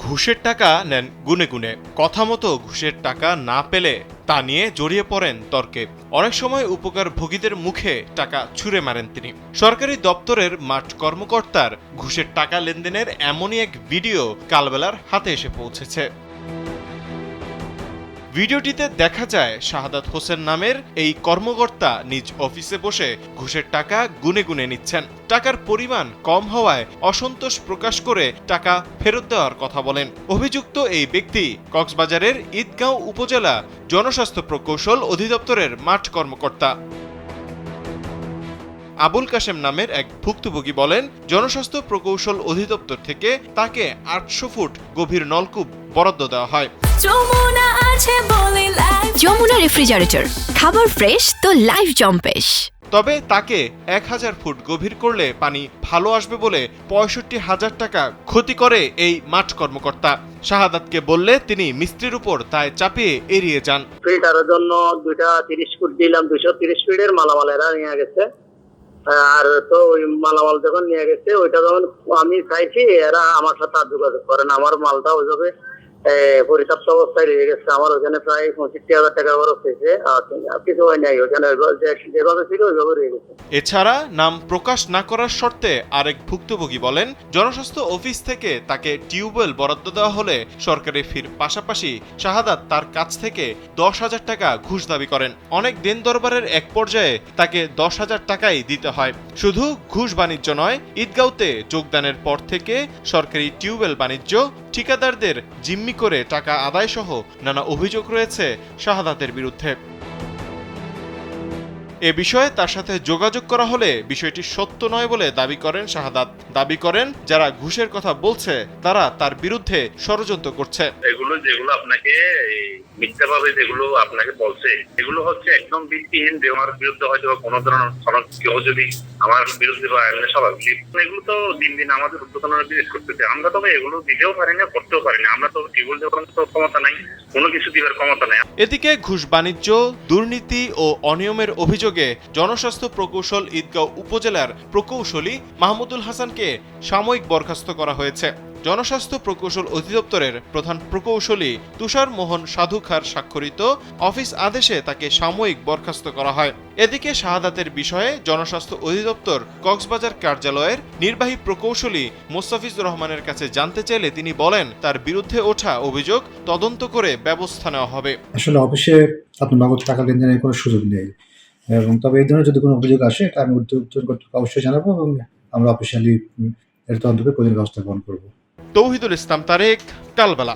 ঘুষের টাকা নেন গুনে গুনে, কথা মতো ঘুষের টাকা না পেলে তা নিয়ে জড়িয়ে পড়েন তর্কে। অনেক সময় উপকারভোগীদের মুখে টাকা ছুঁড়ে মারেন তিনি। সরকারি দপ্তরের মাঠ কর্মকর্তার ঘুষের টাকা লেনদেনের এমনই এক ভিডিও কালবেলার হাতে এসে পৌঁছেছে। ভিডিওটিতে দেখা যায় শাহাদাত হোসেন নামের এই কর্মকর্তা নিজ অফিসে বসে ঘুষের টাকা গুনে গুনে নিচ্ছেন। টাকার পরিমাণ কম হওয়ায় অসন্তোষ প্রকাশ করে টাকা ফেরত দেওয়ার কথা বলেন। অভিযুক্ত এই ব্যক্তি কক্সবাজারের ঈদগাঁও উপজেলা জনস্বাস্থ্য প্রকৌশল অধিদপ্তরের মাঠ কর্মকর্তা। আবুল কাশেম নামের এক ভুক্তভোগী বলেন, জনস্বাস্থ্য প্রকৌশল অধিদপ্তর থেকে তাকে ৮০০ ফুট গভীর নলকূপ বরাদ্দ দেওয়া হয়। যমুনা রেফ্রিজারেটর, খাবার ফ্রেশ তো লাইফ জম্পেশ। তবে তাকে ১০০০ ফুট গভীর করলে পানি ভালো আসবে বলে ৬৫,০০০ টাকা ক্ষতি করে এই মাঠ কর্মকর্তা। শাহাদাতকে বললে তিনি মিস্ত্রির উপর দায় চাপিয়ে এড়িয়ে যান। ফিল্টারের জন্য ২৩০ ফুট দিলাম, ২৩০ ফিটের মালামাল এরা নিয়ে গেছে। আর তো ওই মালামাল যখন নিয়ে গেছে, ওইটা যখন আমি চাইছি, এরা আমার সাথে আর যোগাযোগ করেন। আমার মালটা ওইভাবে পরিত্যক্ত অবস্থায় রয়ে গেছে। আমার ওখানে প্রায় ৬৫,০০০ টাকা খরচ হয়েছে, আর কিছু হয় নাই। ওখানে যেভাবে ছিল ওইভাবে রয়ে গেছে। এছাড়া নাম প্রকাশ না করার শর্তে আরেক ভুক্তভোগী বলেন, জনস্বাস্থ্য অফিস থেকে তাকে টিউবওয়েল বরাদ্দ দেওয়া হলে সরকারি ফির পাশাপাশি শাহাদাত তার কাছ থেকে ১০,০০০ টাকা ঘুষ দাবি করেন। অনেক দেন দরবারের এক পর্যায়ে তাকে ১০,০০০ টাকাই দিতে হয়। শুধু ঘুষ বাণিজ্য নয়, ঈদগাঁওতে যোগদানের পর থেকে সরকারি টিউবওয়েল বাণিজ্য, ঠিকাদারদের জিম্মি করে টাকা আদায় সহ নানা অভিযোগ রয়েছে শাহাদাতের বিরুদ্ধে। এ বিষয়ে তার সাথে যোগাযোগ করা হলে বিষয়টি সত্য নয় বলে দাবি করেন শাহাদাত। দাবি করেন, যারা ঘুষের কথা বলছে তারা তার বিরুদ্ধে ষড়যন্ত্র করছে। যেগুলো আপনাকে মিথ্যাভাবে যেগুলো আপনাকে বলছে, এগুলো হচ্ছে একদম ভিত্তিহীন। যে আমার বিরুদ্ধে হয়তো কোনো ধরনের কেউ যদি আমার বিরুদ্ধে বা স্বাভাবিক, এগুলো তো দিন দিন আমাদের উদ্যোগের বিশেষ করতেছে। আমরা তবে এগুলো দিতেও পারি না, করতেও পারি না। আমরা তো টিউবওয়েল দেওয়ার তো ক্ষমতা নাই, কোনো কিছু দিবার ক্ষমতা নাই। এদিকে ঘুষ বাণিজ্য, দুর্নীতি ও অনিয়মের অভিযোগে জনস্বাস্থ্য প্রকৌশল ঈদগাঁও উপজেলার প্রকৌশলী মাহমুদুল হাসানকে সাময়িক বরখাস্ত করা হয়েছে। জনস্বাস্থ্য প্রকৌশল অধিদপ্তরের প্রধান প্রকৌশলী তুষার মোহন সাধুখার স্বাক্ষরিত অফিস আদেশে তাকে সাময়িক বরখাস্ত করা হয়। এদিকে শাহাদাতের বিষয়ে জনস্বাস্থ্য অধিদপ্তর কক্সবাজার কার্যালয়ের নির্বাহী প্রকৌশলী মোস্তাফিজুর রহমানের কাছে জানতে চাইলে তিনি বলেন, তার বিরুদ্ধে ওঠা অভিযোগ তদন্ত করে ব্যবস্থা নেওয়া হবে। আসলে অফিসে আপনার নগদ টাকা লেনদেনের কোনো সুযোগ নেই, এবং তবে এই ধরনের যদি কোনো অভিযোগ আসে এটা আমি উত্তর কর্তৃপক্ষকে অবশ্যই জানাবো, এবং আমরা অফিসিয়ালি এর তদন্ত করে প্রয়োজনীয় ব্যবস্থা গ্রহণ করবো। তৌহিদুল ইসলাম তারেক, কালবেলা।